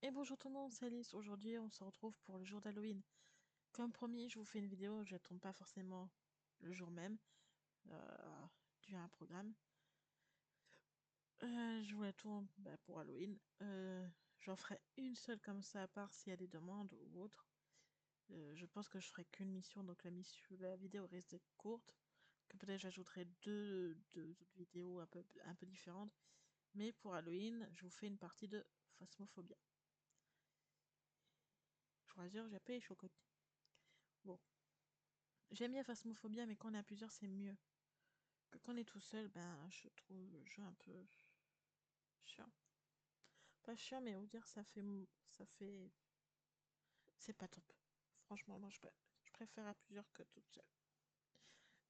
Et bonjour tout le monde, c'est Alice. Aujourd'hui, on se retrouve pour le jour d'Halloween. Comme promis, je vous fais une vidéo. Je ne tourne pas forcément le jour même, euh, dû à un programme. Je vous la tourne pour Halloween. J'en ferai une seule comme ça, à part s'il y a des demandes ou autre. Je pense que je ferai qu'une mission, donc la vidéo risque d'être courte. Que peut-être j'ajouterai deux autres vidéos un peu différentes. Mais pour Halloween, je vous fais une partie de Phasmophobia. Je vous rassure, j'ai pas les chocottes. Bon. J'aime bien Phasmophobia, mais quand on est à plusieurs, c'est mieux. Que quand on est tout seul, je trouve le jeu un peu chiant. Pas chiant, mais on va dire ça fait. C'est pas top. Franchement, moi, je préfère à plusieurs que toute seule.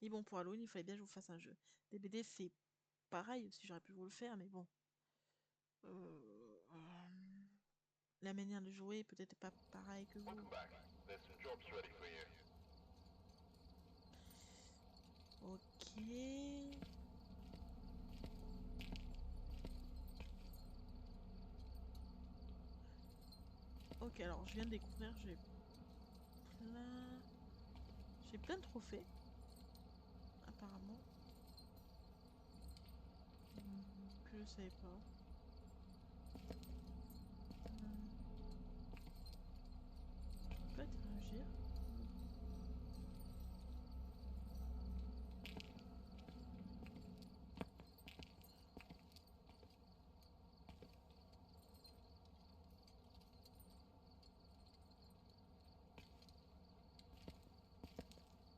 Mais bon, pour Halloween, il fallait bien que je vous fasse un jeu. DBD, c'est pareil aussi, j'aurais pu vous le faire, mais bon. La manière de jouer peut-être pas pareil que vous. Ok. Ok, alors je viens de découvrir, plein... j'ai plein de trophées, apparemment. Que je savais pas. On peut interagir.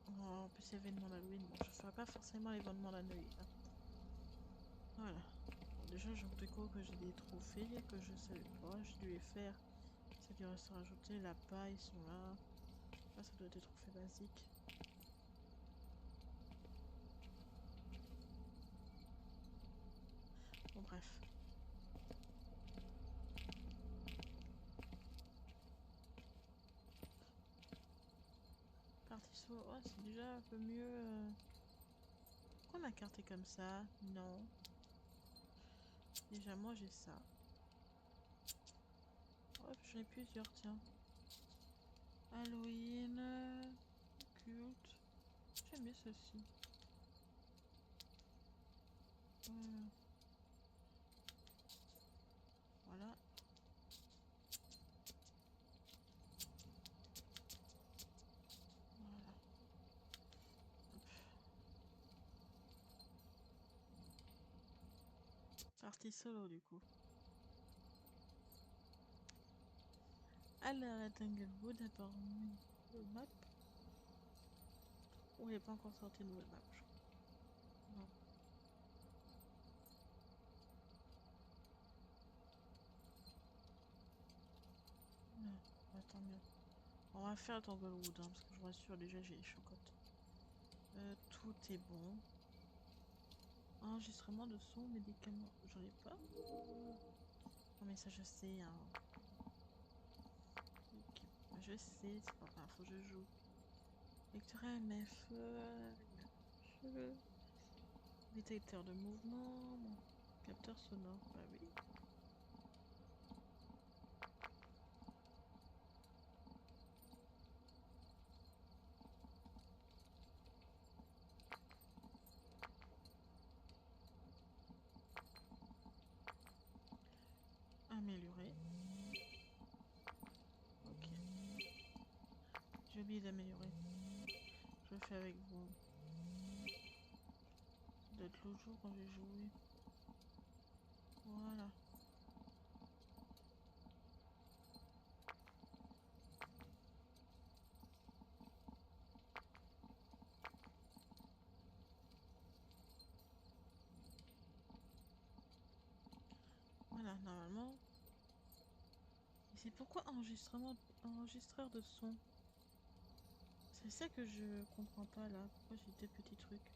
Oh, en plus, événement d'Halloween. Bon, je ferai pas forcément l'événement d'Halloween, hein. Voilà. Bon, déjà, je découvre que j'ai des trophées que je savais pas. J'ai dû les faire. Ça a dû rester rajouté. La paille, ils sont là. Là, ça doit être des trophées basiques. Bon, bref. Partie solo. Oh, c'est déjà un peu mieux. Pourquoi ma carte est comme ça? Non. Déjà, moi, j'ai ça. Hop, j'en ai plusieurs, tiens. Halloween. Culte. J'aime bien celle-ci. Voilà. Voilà. Hop. Partie solo, du coup. Alors, la Tanglewood, apparemment, le map. Oh, il n'est pas encore sorti une nouvelle map, je crois. Non. Non, bah, tant mieux. On va faire le Tanglewood, hein, parce que je vous rassure, déjà j'ai les chocottes. Tout est bon. Enregistrement de son, médicaments, j'en ai pas. Non, mais ça, je sais, hein. Ok. Je sais, c'est pas grave, faut que je joue. Lecteur AMF, détecteur de mouvement, bon. Capteur sonore, bah oui. Améliorer. Ok. J'ai oublié d'améliorer. Je le fais avec vous. D'être l'autre jour quand j'ai joué. Voilà. Voilà, normalement. Et c'est pourquoi enregistreur de son. C'est ça que je comprends pas là. Pourquoi j'ai des petits trucs.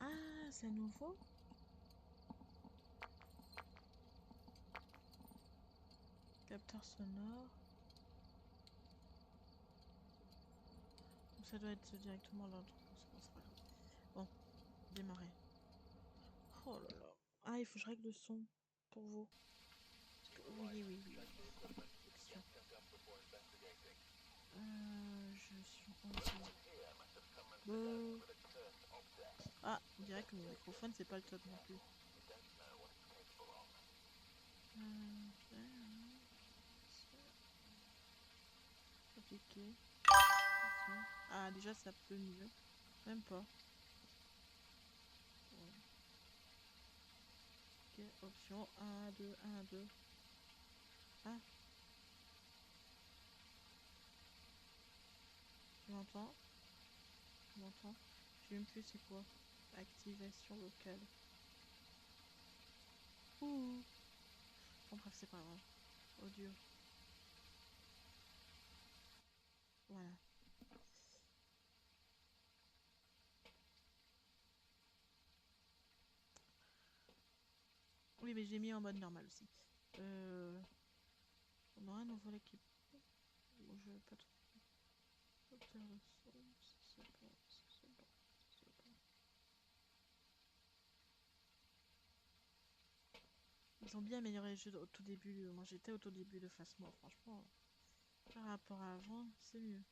Ah, c'est nouveau? Capteur sonore. Donc ça doit être directement dans le truc. C'est bon, c'est pas grave. Bon, démarrer. Oh là là. Ah, il faut que je règle le son pour vous. Oui, oui, oui, oui. Question. Je suis en haut. Ah, on dirait que mon microphone, c'est pas le top non plus. Appliquer. Ah, déjà, ça peut mieux. Même pas. Ouais. Ok, option 1, 2, 1, 2. Ah, tu m'entends? Tu m'entends? Je sais même plus c'est quoi. Activation locale. Ouh. Bon, bref, c'est pas grave. Audio. Voilà. Oui, mais j'ai mis en mode normal aussi. On aura un nouveau équipe. Bon, je vais pas trop. Hauteur de son, ça c'est bon, ça c'est bon, ça c'est bon. Ils ont bien amélioré le jeu au tout début. Moi j'étais au tout début de Phasmo, franchement. Par rapport à avant, c'est mieux.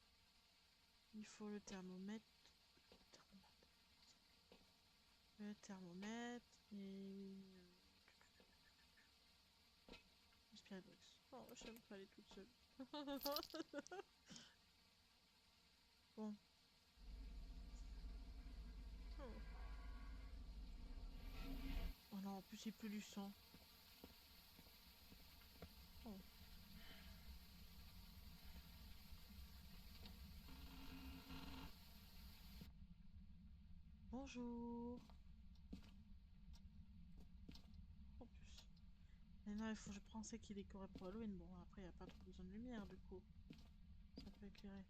Il faut le thermomètre. Le thermomètre et. Spiritbox. Oh, j'aime pas aller toute seule. Bon. Oh. Oh non, en plus j'ai plus du sang. Oh. Bonjour. En plus. Maintenant, il faut je pensais qu'il décorait pour Halloween. Bon, après, il n'y a pas trop besoin de lumière du coup. Ça peut éclairer.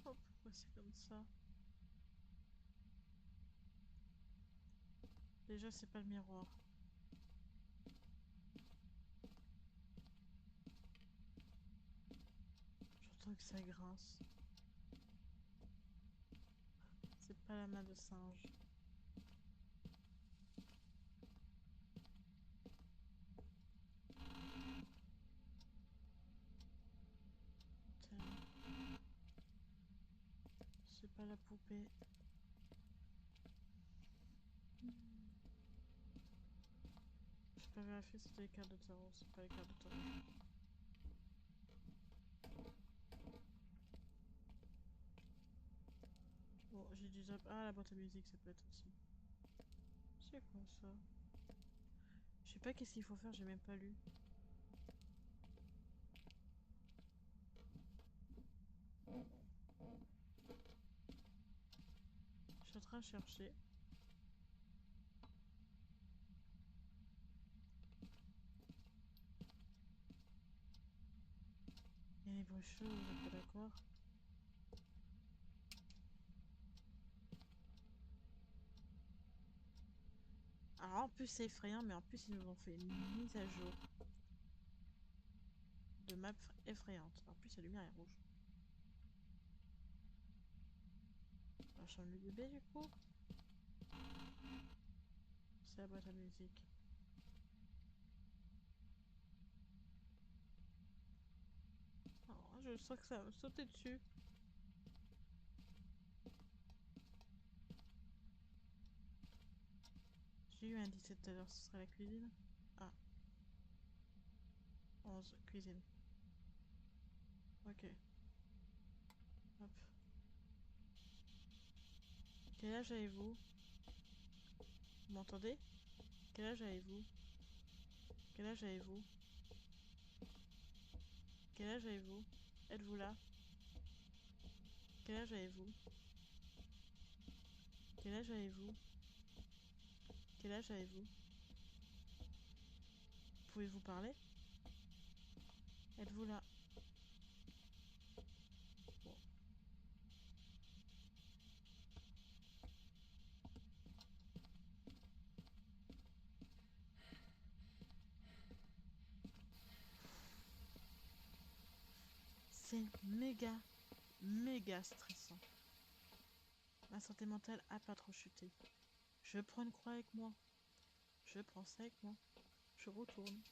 Oh, pourquoi c'est comme ça? Déjà, c'est pas le miroir. J'entends que ça grince. C'est pas la main de singe. C'est pas la poupée. J'ai pas vérifié si c'était les cartes de tarot. C'est pas les cartes de tarot. Bon, j'ai du zap. Ah, la boîte à musique, ça peut être aussi. C'est quoi ça? Je sais pas qu'est-ce qu'il faut faire, j'ai même pas lu. Je suis en train de chercher. Il y a les brochures, vous êtes pas d'accord? Alors en plus c'est effrayant, mais en plus ils nous ont fait une mise à jour de map effrayante. En plus la lumière est rouge. La chambre du bébé du coup. C'est la boîte à musique. Oh, je sens que ça va me sauter dessus. J'ai eu un 17 tout à l'heure, ce serait la cuisine. Ah, 11, cuisine. Ok. Hop. Quel âge avez-vous? Vous m'entendez? Quel âge avez-vous? Quel âge avez-vous? Quel âge avez-vous? Êtes-vous là? Quel âge avez-vous? Quel âge avez-vous? Quel âge avez-vous? Pouvez-vous parler? Êtes-vous là? Bon. C'est méga, méga stressant. Ma santé mentale a pas trop chuté. Je prends une croix avec moi. Je prends ça avec moi. Je retourne.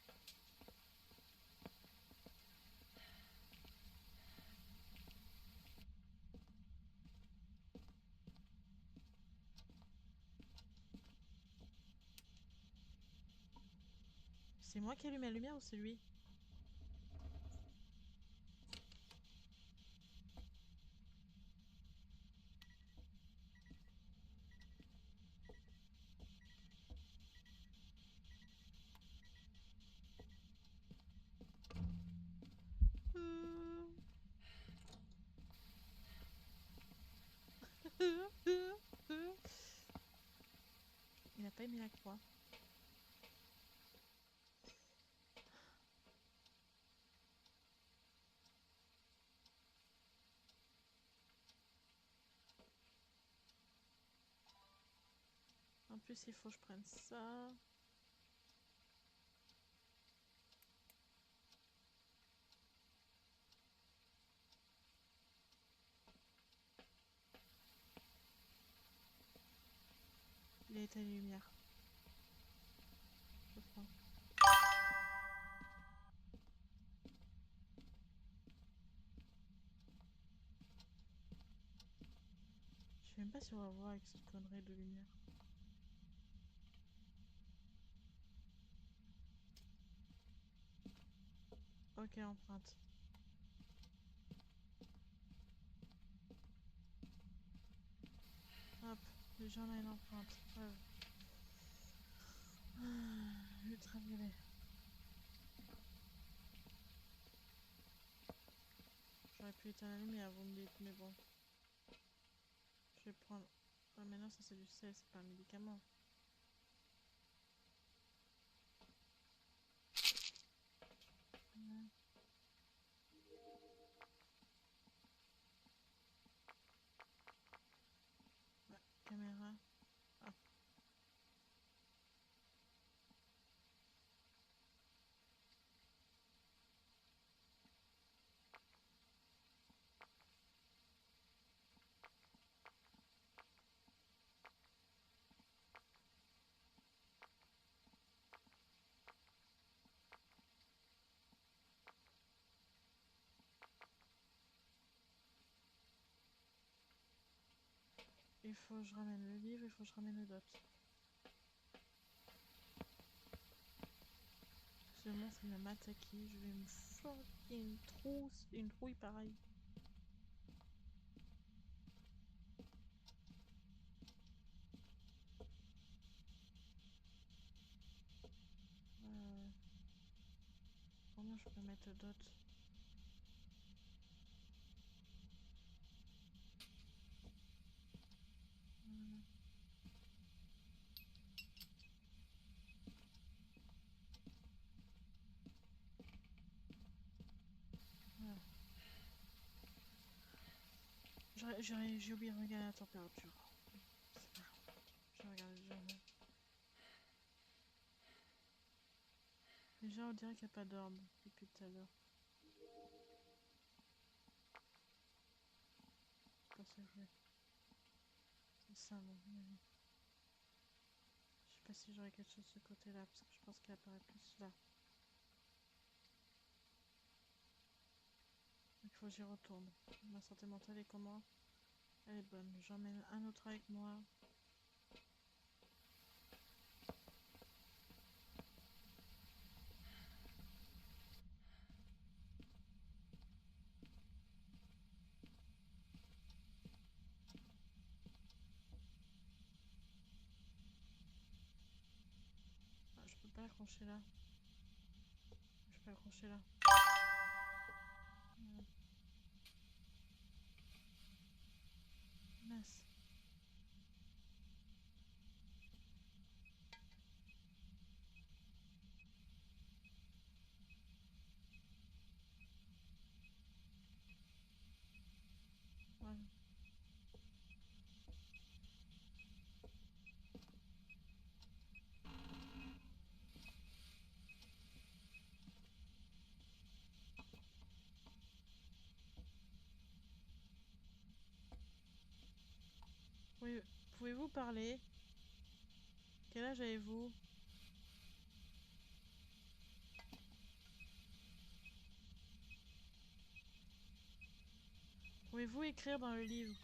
C'est moi qui allume la lumière ou c'est lui? Il n'a pas aimé la croix. En plus, il faut que je prenne ça. Il a éteint les lumières. Je prends. Je sais même pas si on va voir avec cette connerie de lumière. Ok, empreinte. Hop, déjà on a une empreinte. Ouais. Ultraviolet. J'aurais pu éteindre la lumière, vous me dites, mais bon. Je vais prendre. Ah, mais non, ça c'est du sel, c'est pas un médicament. Ouais. Ouais, caméra. Ah. Il faut que je ramène le livre, il faut que je ramène le dot. Ce monstre il va m'attaquer, je vais me fucking trousse, une trouille pareille. Comment je peux mettre le dot? Voilà. J'ai oublié de regarder la température. C'est pas grave. Je regarde déjà. Déjà, on dirait qu'il n'y a pas d'orbe depuis tout à l'heure. C'est pas ça que je veux. C'est ça, mon avis. Je sais pas si j'aurais quelque chose de ce côté-là, parce que je pense qu'il apparaît plus là. Il faut que j'y retourne. Ma santé mentale est comment? Elle est bonne. J'emmène un autre avec moi. Ah, je peux pas accrocher là. Je peux accrocher là. Mince. Voilà. Pouvez-vous parler? Quel âge avez-vous? Pouvez-vous écrire dans le livre?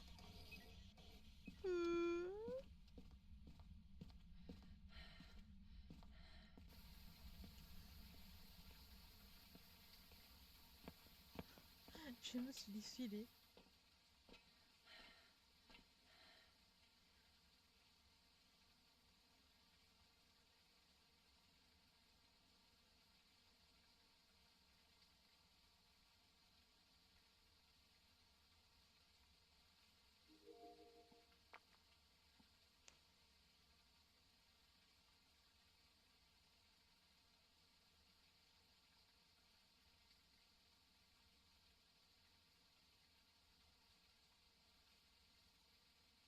Je me suis défilée.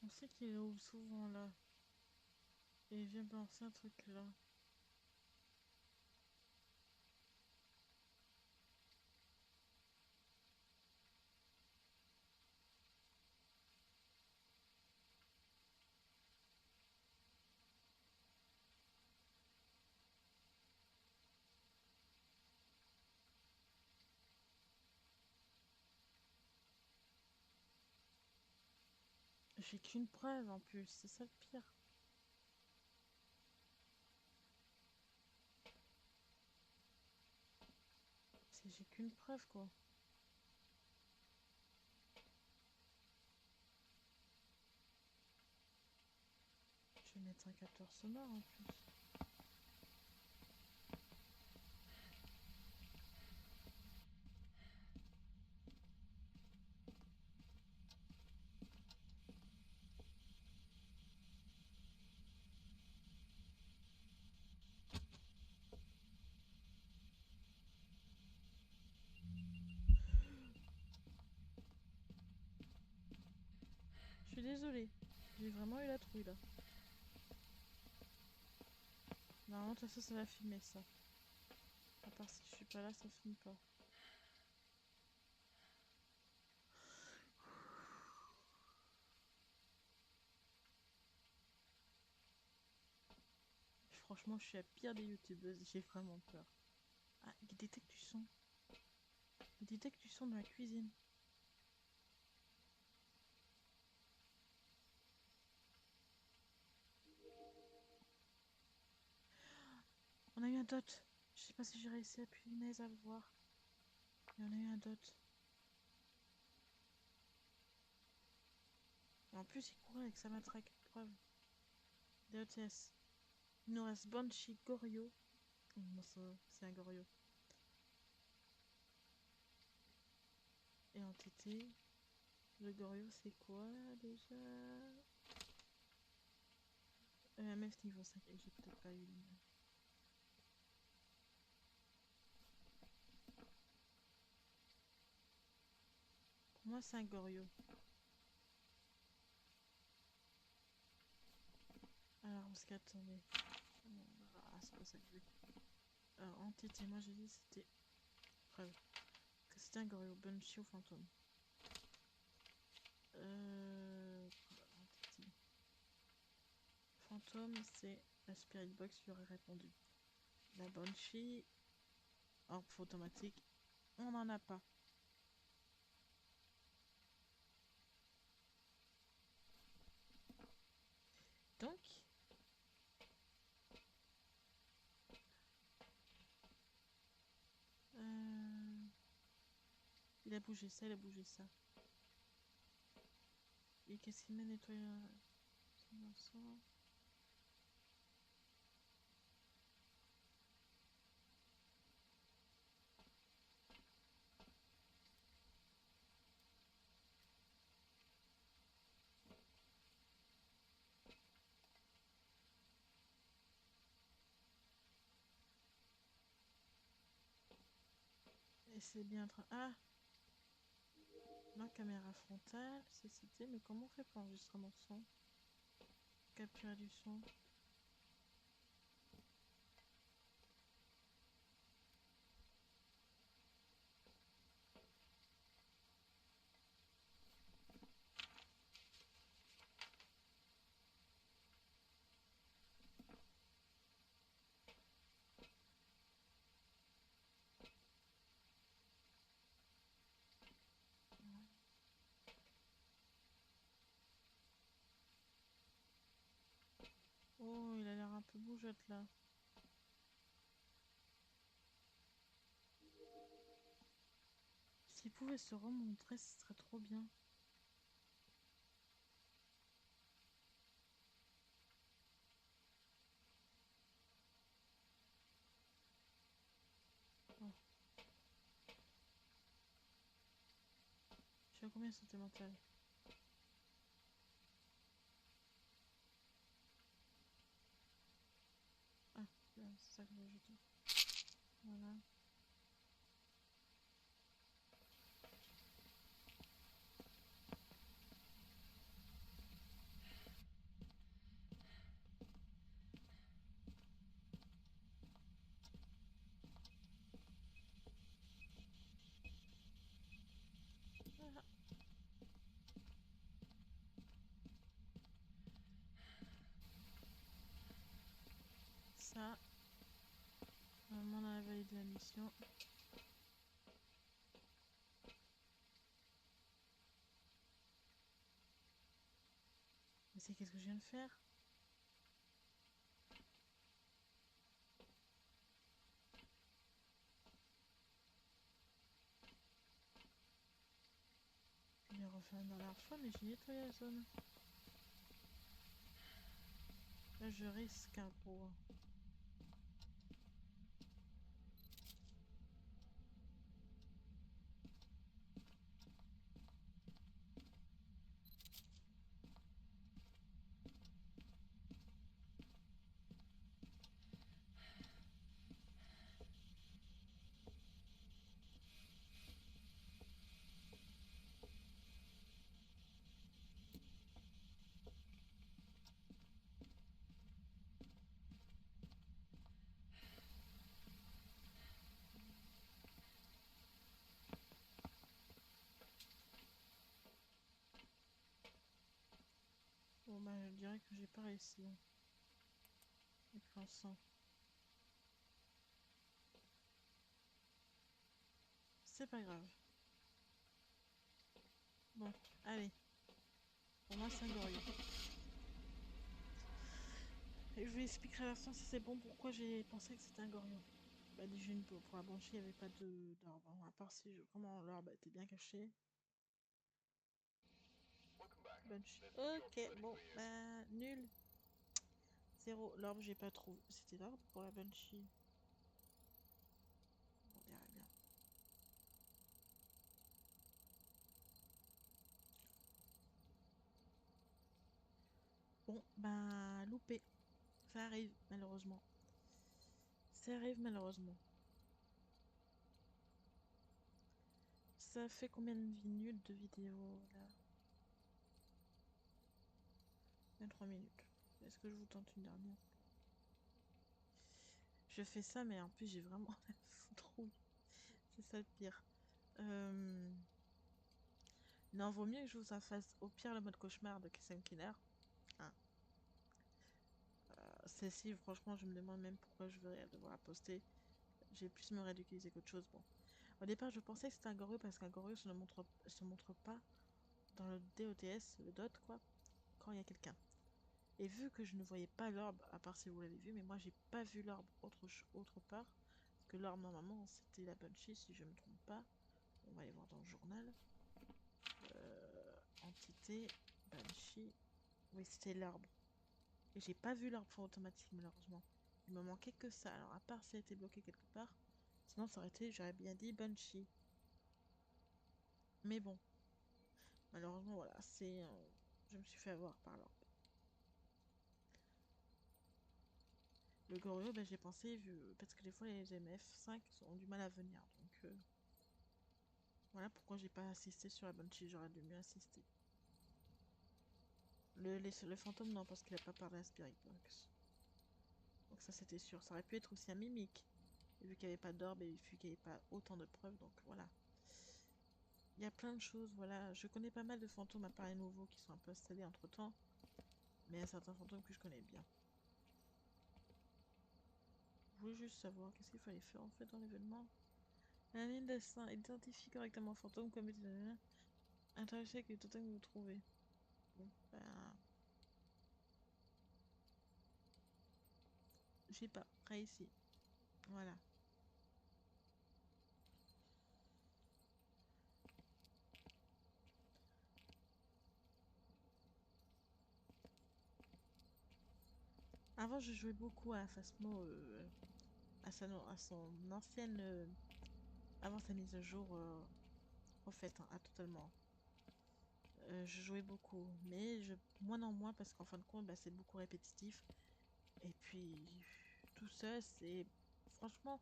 On sait qu'il ouvre souvent là. Et il vient balancer un truc là. J'ai qu'une preuve en plus, c'est ça le pire. J'ai qu'une preuve quoi. Je vais mettre un capteur sonore en plus. Je suis désolée. J'ai vraiment eu la trouille là. Normalement, de toute façon, ça va filmer ça. À part si je suis pas là, ça filme pas. Franchement, je suis la pire des youtubeuses. J'ai vraiment peur. Ah, il détecte du son. Il détecte du son dans la cuisine. On a eu un dot. Je sais pas si j'ai réussi à punaise à le voir. Mais on a eu un dot. Et en plus, il courait avec sa matraque. Preuve. DOTS. Il nous reste Banshee, Goryo. Oh, non, c'est un Goryo. Et en TT. Le Goryo, c'est quoi déjà? EMF niveau 5. Et j'ai peut-être pas eu le. Pour moi, c'est un Goryo. Alors, parce qu'attendez. Ah, c'est pas ça que je veux. Alors, entité, moi j'ai dit c'était. Preuve. Que c'était un Goryo. Banshee ou fantôme. Entité. Fantôme, c'est la Spirit Box qui aurait répondu. La Banshee, hors automatique, on n'en a pas. Donc, il a bougé ça, il a bougé ça. Et qu'est-ce qu'il m'a nettoyé son Et c'est bien en train. Ah, non, caméra frontale, CCT, mais comment on fait pour enregistrement de son? Capturer du son. Oh, il a l'air un peu bougeotte là. S'il pouvait se remontrer, ce serait trop bien. Oh. Je suis à combien santé mentale? Ah, c'est ça que j'ai jeté. Voilà. Voilà. Ça, normalement on a validé la mission. Mais c'est qu'est-ce que je viens de faire? Je l'ai refait une dernière fois, mais j'ai nettoyé la zone. Là, je risque un gros. Bon, bah, je dirais que j'ai pas réussi. Hein. Et puis on sent. C'est pas grave. Bon, allez. Pour moi, c'est un gorille. Et je vais expliquer à la fin si c'est bon pourquoi j'ai pensé que c'était un gorille. Bah, déjà, pour la banshee, il n'y avait pas d'orbe. Hein. À part si comment l'orbe était bien caché. Banshee. Ok, bon, bah, nul. Zéro. L'orbe, j'ai pas trouvé. C'était l'orbe pour la banshee. On verra bien. Bon, bah, loupé. Ça arrive, malheureusement. Ça arrive, malheureusement. Ça fait combien de minutes de vidéo, là? 23 minutes. Est-ce que je vous tente une dernière? Je fais ça, mais en plus, j'ai vraiment la trouille. C'est ça le pire. Non, vaut mieux que je vous en fasse au pire le mode cauchemar de Kissam Killer. Hein. Celle-ci, franchement, je me demande même pourquoi je vais devoir la poster. J'ai plus me ridiculiser qu'autre chose. Bon. Au départ, je pensais que c'était un gorille parce qu'un gorille se montre pas dans le DOTS, le DOT, quoi, quand il y a quelqu'un. Et vu que je ne voyais pas l'orbe, à part si vous l'avez vu, mais moi j'ai pas vu l'orbe autre part, parce que l'orbe normalement c'était la Banshee si je me trompe pas. On va aller voir dans le journal. Entité, Banshee. Oui, c'était l'arbre. Et j'ai pas vu l'arbre fond automatique malheureusement. Il me manquait que ça. Alors à part si elle était bloquée quelque part, sinon ça aurait été, j'aurais bien dit Banshee. Mais bon, malheureusement voilà, c'est, je me suis fait avoir par l'arbre. Le Goryo, ben, j'ai pensé, vu, parce que des fois les MF5 ont du mal à venir. Donc voilà pourquoi j'ai pas assisté sur la Banshee, j'aurais dû mieux assister. Le fantôme, non, parce qu'il a pas parlé à Spirit Box. Donc ça c'était sûr. Ça aurait pu être aussi un mimique. Et vu qu'il n'y avait pas d'orbe et vu qu'il n'y avait pas autant de preuves, donc voilà. Il y a plein de choses, voilà. Je connais pas mal de fantômes à part les nouveaux qui sont un peu installés entre temps. Mais il y a certains fantômes que je connais bien. Je voulais juste savoir qu'est-ce qu'il fallait faire en fait dans l'événement. La ligne destin identifie correctement le fantôme comme intéressé avec les totems que vous trouvez. Bon, ben. j'ai pas réussi. Voilà. Avant, je jouais beaucoup à Phasmo, à son ancienne, avant sa mise à jour, en fait, hein, à totalement. Je jouais beaucoup, mais moins en moins parce qu'en fin de compte, bah, c'est beaucoup répétitif. Et puis, tout seul, c'est. Franchement,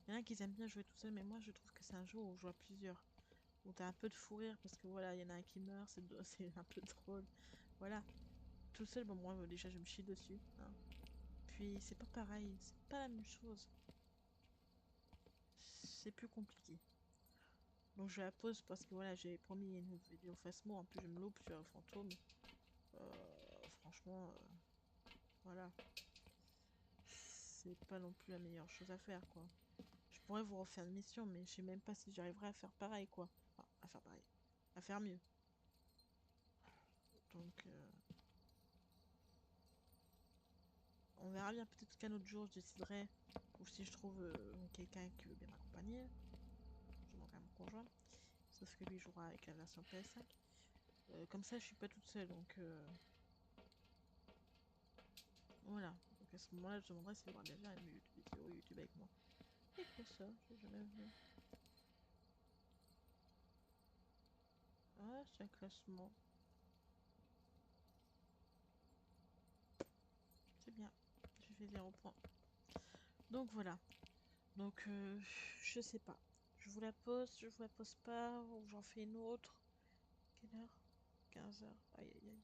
il y en a qui aiment bien jouer tout seul, mais moi, je trouve que c'est un jeu où on joue à plusieurs. Où t'as un peu de fou rire parce que voilà, il y en a un qui meurt, c'est un peu drôle. Voilà. Tout seul, bon, moi, déjà, je me chie dessus, hein. Puis, c'est pas pareil, c'est pas la même chose. C'est plus compliqué. Donc, je la pose parce que voilà, j'ai promis une vidéo Phasmo. En plus, je me loupe sur un fantôme. Franchement, voilà. C'est pas non plus la meilleure chose à faire, quoi. Je pourrais vous refaire une mission, mais je sais même pas si j'arriverai à faire pareil, quoi. Enfin, à faire pareil. À faire mieux. Donc, on verra bien. Peut-être qu'un autre jour, je déciderai. Ou si je trouve quelqu'un qui veut bien m'accompagner. Je demanderai à mon conjoint. Sauf que lui jouera avec la version PS5. Comme ça, je suis pas toute seule. Donc, voilà. Donc, à ce moment-là, je demanderai s'il voudra bien faire une vidéo YouTube avec moi. Et quoi ça? J'ai jamais vu. Ah, c'est un classement. C'est bien. J'ai fait 0 points. Donc voilà. Donc je sais pas. Je vous la pose pas, ou j'en fais une autre. Quelle heure? 15 heures. Aïe aïe aïe.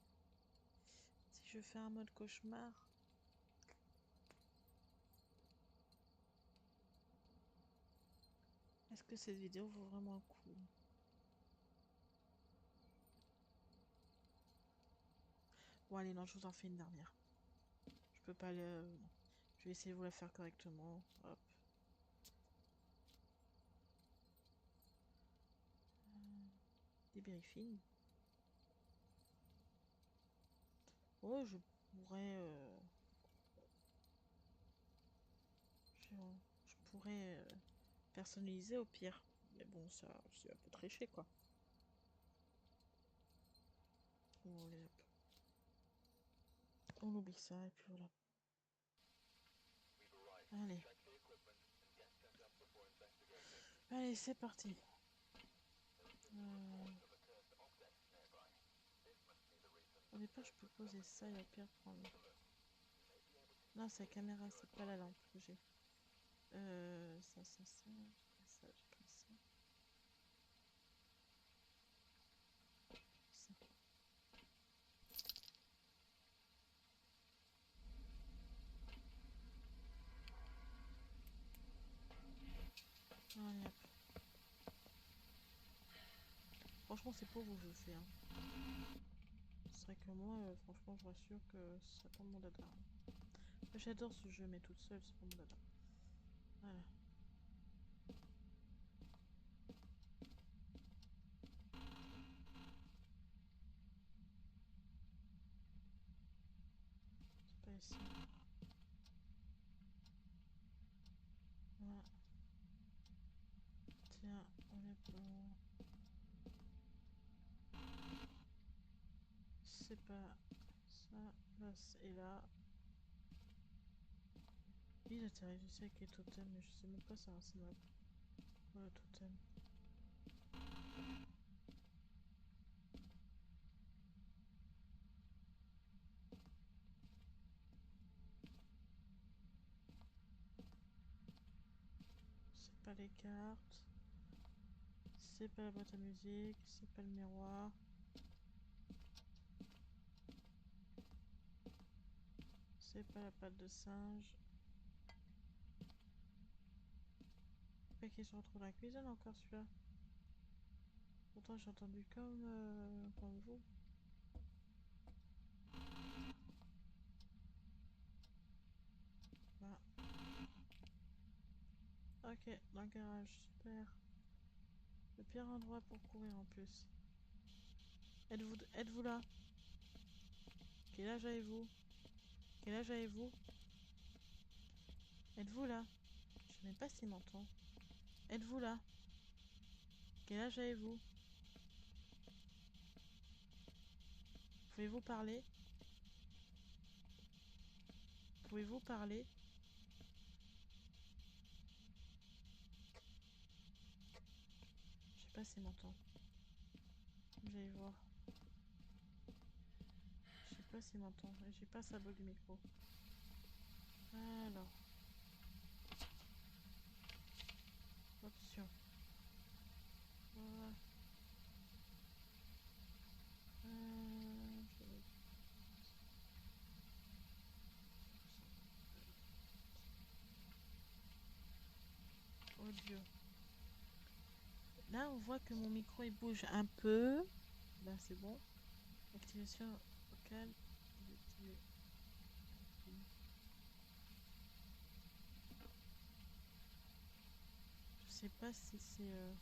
Si je fais un mode cauchemar. Est-ce que cette vidéo vaut vraiment le coup? Bon allez, non, je vous en fais une dernière. Je peux pas le. Non. Je vais essayer de vous la faire correctement. Hop. Des briefings. Ouais, pourrais. Je, je pourrais personnaliser au pire. Mais bon, ça, c'est un peu triché, quoi. Bon, allez, hop. On oublie ça, et puis voilà. Allez. Allez, c'est parti. Euh, Au départ, je peux poser ça et au pire prendre. Non, c'est la caméra, c'est pas la lampe que j'ai. Ça. J'ai pris ça. Ça. Allez, hop. Franchement, c'est pour vous, je le fais. Hein. C'est vrai que moi, franchement, je vous rassure que c'est pas mon dada. J'adore ce jeu, mais toute seule, c'est pas mon dada. Voilà. C'est pas ici. Voilà. Tiens, on est bon. C'est pas ça. Là, et là. Il atterrit ici avec les totems, mais je sais même pas ça ressemble à quoi le totem. C'est pas les cartes. C'est pas la boîte à musique. C'est pas le miroir. C'est pas la patte de singe. Pas qu'il se retrouve dans la cuisine encore celui-là. Pourtant j'ai entendu comme vous. Voilà. Ok, dans le garage, super. Le pire endroit pour courir en plus. Êtes-vous là? Quel âge avez-vous? Quel âge avez-vous? Êtes-vous là? Je sais même pas s'il m'entend. Êtes-vous là? Quel âge avez-vous? Pouvez-vous parler? Pouvez-vous parler? Je sais pas s'il m'entend. J'allais voir. Je sais pas s'il m'entend. Et j'ai pas sa boîte du micro. Alors. Option. Voilà. Je vais- Audio. Là, on voit que mon micro il bouge un peu. Là, c'est bon. Activation vocale. Désactiver. Je sais pas si c'est.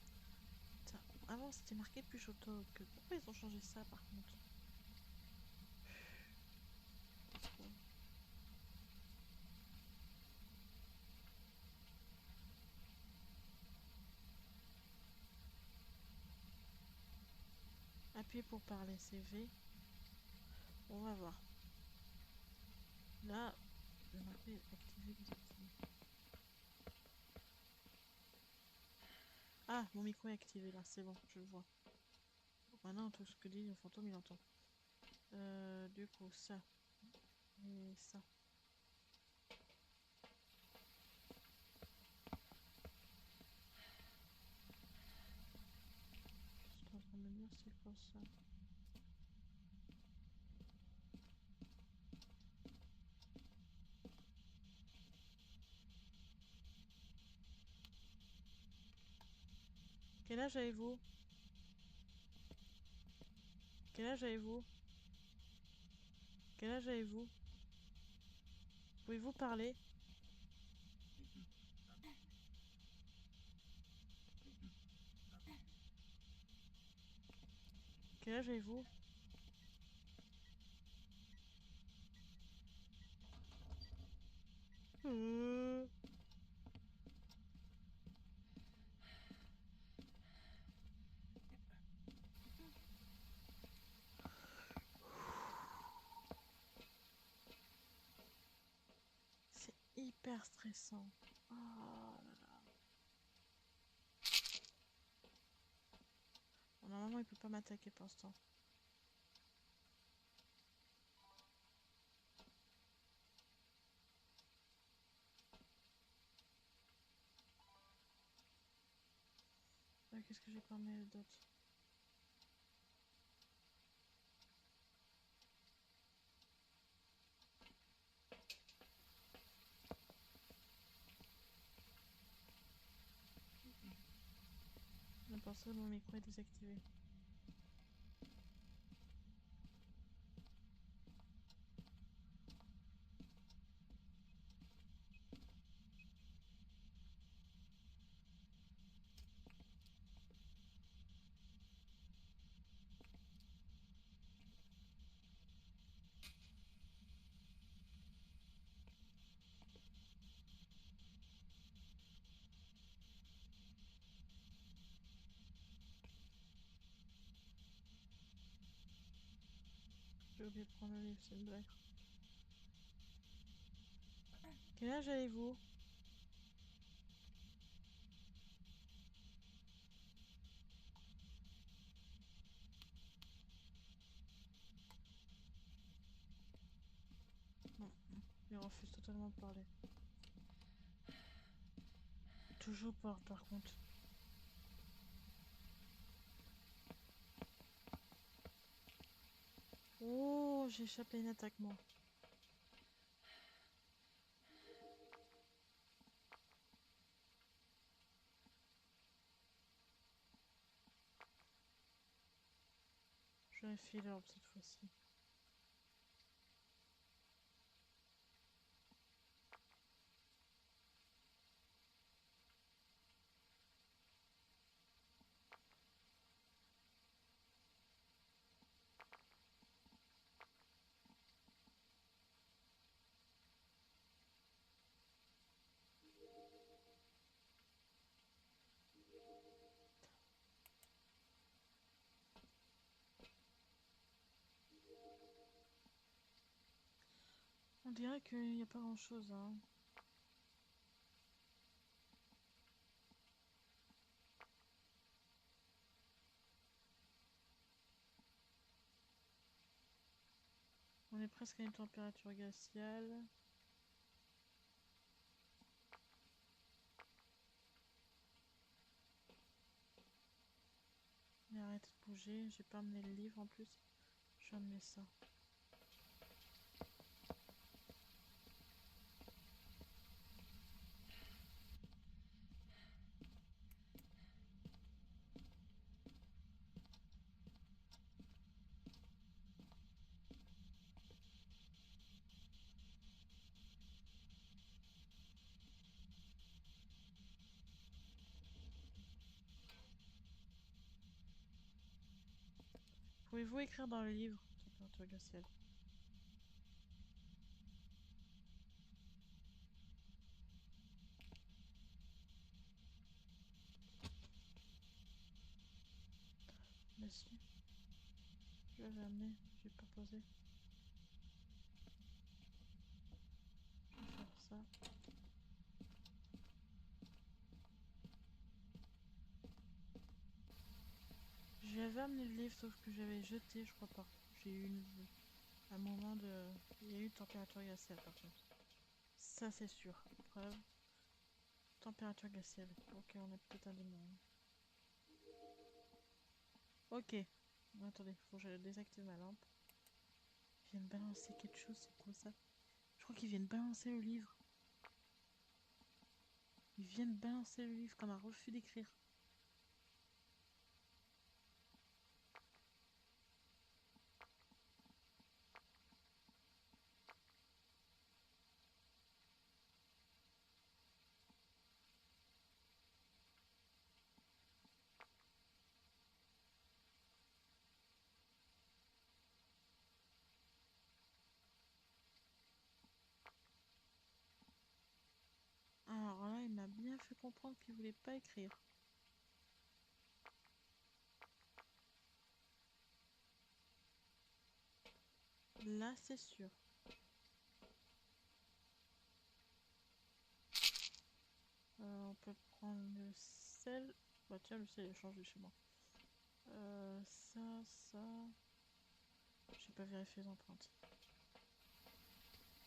Putain, avant c'était marqué plus auto que. Pourquoi ils ont changé ça par contre? Appuyez pour parler, c'est V. On va voir. Là, il y a marqué activer, désactiver. Ah, mon micro est activé là, c'est bon, je le vois. Maintenant, tout ce que dit le fantôme, il entend. Du coup, ça. Et ça. Je suis en train de me dire c'est quoi ça. Quel âge avez-vous? Quel âge avez-vous? Quel âge avez-vous? Pouvez-vous parler? Quel âge avez-vous? Euh, C'est hyper stressant. Oh là là. Bon, normalement, il peut pas m'attaquer pour l'instant. Qu'est-ce que j'ai pas mail d'autre? N'importe quoi, mon micro est désactivé. J'ai oublié de prendre le livre, c'est une blague. Quel âge avez-vous? Non, il refuse totalement de parler. Toujours pas, par contre. Oh, j'ai échappé à une attaque, moi. Je vérifie l'herbe cette fois-ci. dirait qu'il n'y a pas grand chose, hein. On est presque à une température glaciale. Mais arrête de bouger, j'ai pas amené le livre en plus. Je vais amener ça. Pouvez-vous écrire dans le livre température glaciale? Merci. Je vais amener, j'ai pas posé. Je vais faire ça. J'avais amené le livre, sauf que j'avais jeté, je crois pas. J'ai eu un moment de. Il y a eu une température glaciale par contre. Ça c'est sûr. Preuve. Température glaciale. Ok, on a peut-être un démon. Ok. Attendez, faut que je désactive ma lampe. Ils viennent balancer quelque chose, c'est quoi ça? Je crois qu'ils viennent balancer le livre. Ils viennent balancer le livre comme un refus d'écrire. Alors là, il m'a bien fait comprendre qu'il voulait pas écrire. Là, c'est sûr. On peut prendre le sel. Bah tiens, le sel est changé chez moi. Ça. J'ai pas vérifié les empreintes.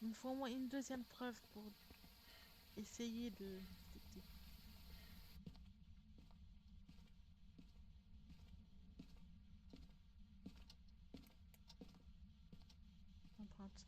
Il me faut au moins une deuxième preuve pour essayer de détecter. Empreinte.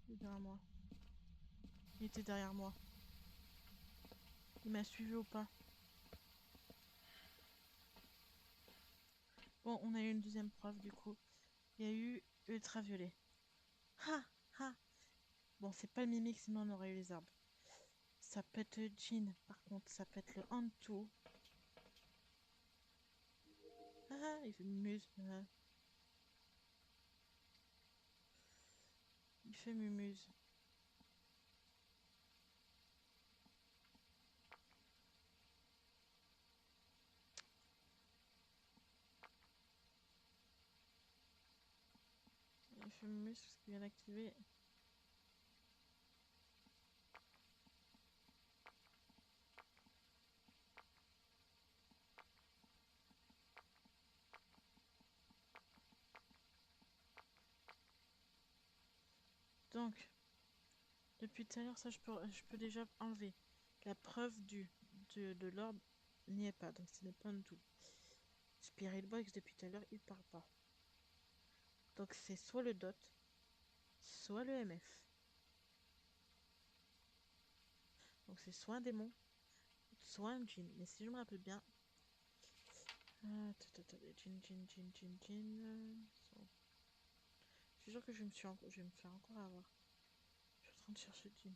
Il est derrière moi. Il était derrière moi. Il m'a suivi au pas. Bon, on a eu une deuxième preuve du coup. Il y a eu ultraviolet. Ha ha. Bon, c'est pas le mimique, sinon on aurait eu les arbres. Ça peut être le jean, par contre, ça peut être le hantou. Ah, il fait mumuse. Ah. Il fait mumuse. Il fait mumuse parce qu'il vient d'activer. Donc, depuis tout à l'heure, ça je peux déjà enlever. La preuve de l'ordre n'y est pas, donc ce n'est pas un tout. Spirit Box, depuis tout à l'heure, il parle pas. Donc c'est soit le dot, soit le MF. Donc c'est soit un démon, soit un djinn. Mais si je me rappelle bien. Attendez, djinn. Je suis sûre que je vais me faire encore avoir. Je suis en train de chercher le jean.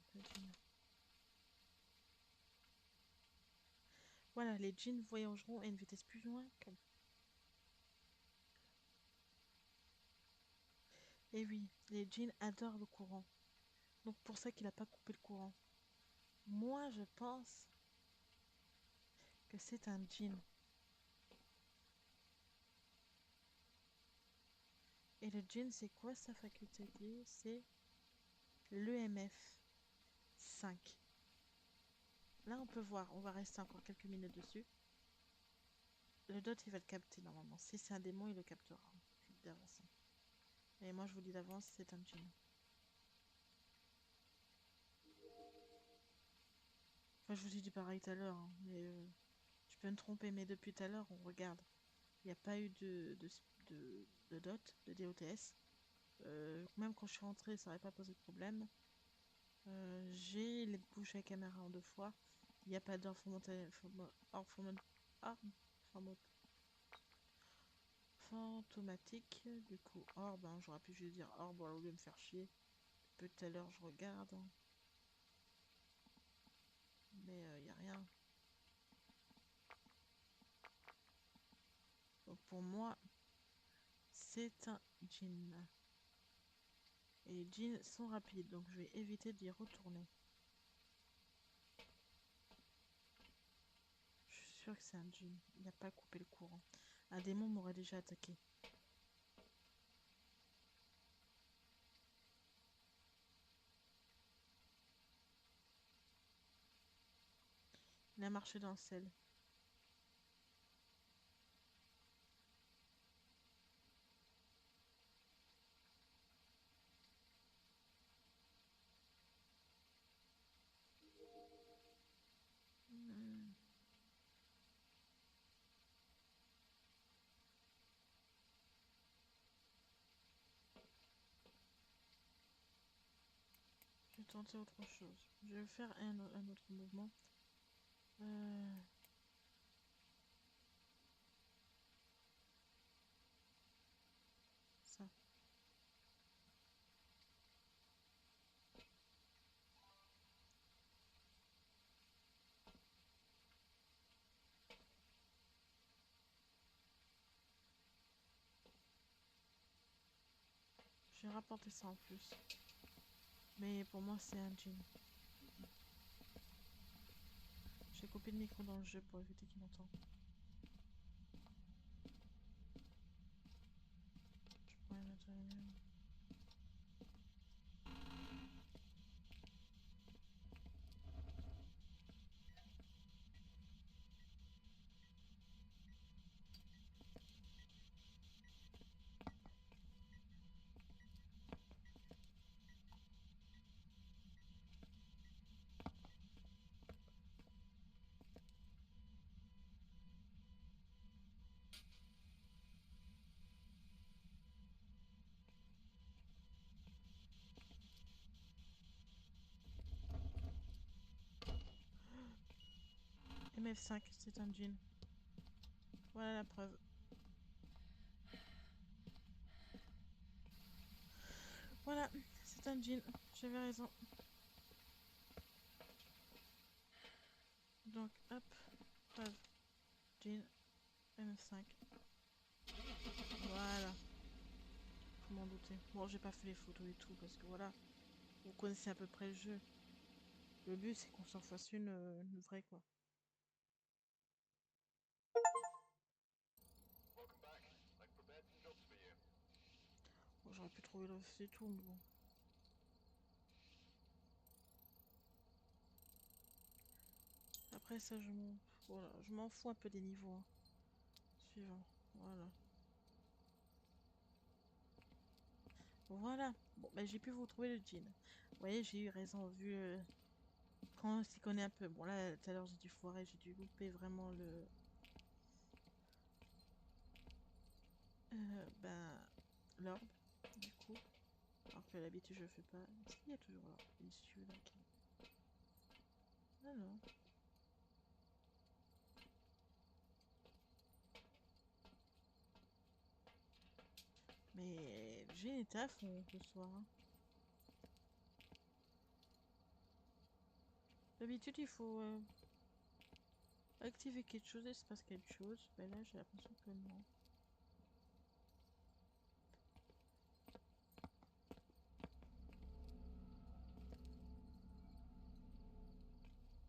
Voilà, les jeans voyageront à une vitesse plus loin que... Et oui, les jeans adorent le courant. Donc pour ça qu'il n'a pas coupé le courant. Moi, je pense que c'est un jean. Et le jean, c'est quoi sa faculté? C'est l'EMF 5. Là, on peut voir. On va rester encore quelques minutes dessus. Le dot, il va le capter normalement. Si c'est un démon, il le captera. Je vous le dis d'avance. Et moi, je vous dis d'avance, c'est un jean. Enfin, je vous ai dit pareil tout à l'heure, hein, mais je peux me tromper. Mais depuis tout à l'heure, on regarde. Il n'y a pas eu de dot, de DOTS. Même quand je suis rentrée, ça n'aurait pas posé de problème. J'ai les bouches à caméra en 2 fois. Il n'y a pas d'or fantomatique. Du coup, or, ben, j'aurais pu juste dire or, bon, au lieu de me faire chier. Depuis tout à l'heure, je regarde. Mais il n'y a rien. Donc pour moi, c'est un jean. Et les jeans sont rapides, donc je vais éviter d'y retourner. Je suis sûre que c'est un jean. Il n'a pas coupé le courant. Un démon m'aurait déjà attaqué. Il a marché dans le sel. Hmm. Je vais tenter autre chose. Je vais faire un autre mouvement. Euh, ça. J'ai rapporté ça en plus. Mais pour moi, c'est un jean. J'ai coupé le micro dans le jeu pour éviter qu'il m'entende. Je pourrais mettre une... MF5, c'est un jean. Voilà la preuve. Voilà, c'est un jean. J'avais raison. Donc, hop, preuve. Jean, MF5. Voilà. Faut m'en douter. Bon, j'ai pas fait les photos et tout parce que voilà, vous connaissez à peu près le jeu. Le but, c'est qu'on s'en fasse une vraie, quoi. Bon, j'aurais pu trouver le c'est tout, mais bon. Après ça, voilà, je m'en fous un peu des niveaux, hein. Suivant. Voilà. Voilà. Bon, bah, j'ai pu vous trouver le jean. Vous voyez, j'ai eu raison, vu quand on s'y connaît un peu. Bon, là, tout à l'heure, j'ai dû foirer, j'ai dû louper vraiment ben, l'orbe, du coup. Alors que d'habitude, je le fais pas. Est-ce qu'il y a toujours l'orbe? Celui-là qui... Ah non. Mais J'ai été à fond ce soir. Hein. D'habitude, il faut activer quelque chose et il se passe quelque chose. Mais là, j'ai l'impression que non.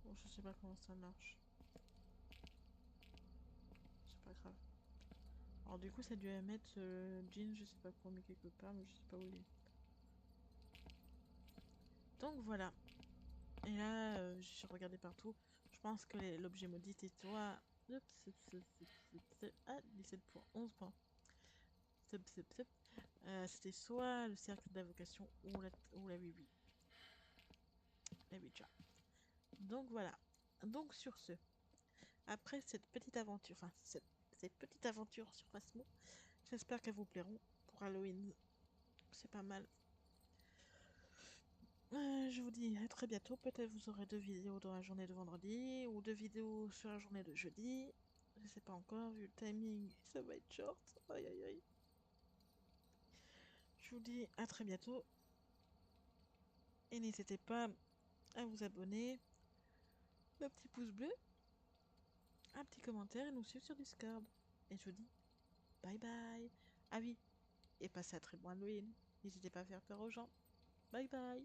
Bon, je sais pas comment ça marche. C'est pas grave. Alors du coup, ça a dû mettre Jean, je sais pas quoi, mais quelque part, mais je sais pas où il est. Donc voilà. Et là, j'ai regardé partout. Je pense que l'objet maudit était soit... Ah, 17 points, 11 points. C'était soit le cercle d'invocation ou la oui-oui. La Ouija. Donc voilà. Donc sur ce, après cette petite aventure, enfin cette petite aventure sur Phasmo, j'espère qu'elles vous plairont pour Halloween. C'est pas mal. Je vous dis à très bientôt. Peut-être vous aurez 2 vidéos dans la journée de vendredi ou 2 vidéos sur la journée de jeudi. Je sais pas encore, vu le timing, ça va être short. Aïe aïe aïe. Je vous dis à très bientôt. Et n'hésitez pas à vous abonner, un petit pouce bleu, un petit commentaire et nous suivre sur Discord. Et je vous dis bye bye. Ah oui, et passez un très bon Halloween. N'hésitez pas à faire peur aux gens. Bye bye.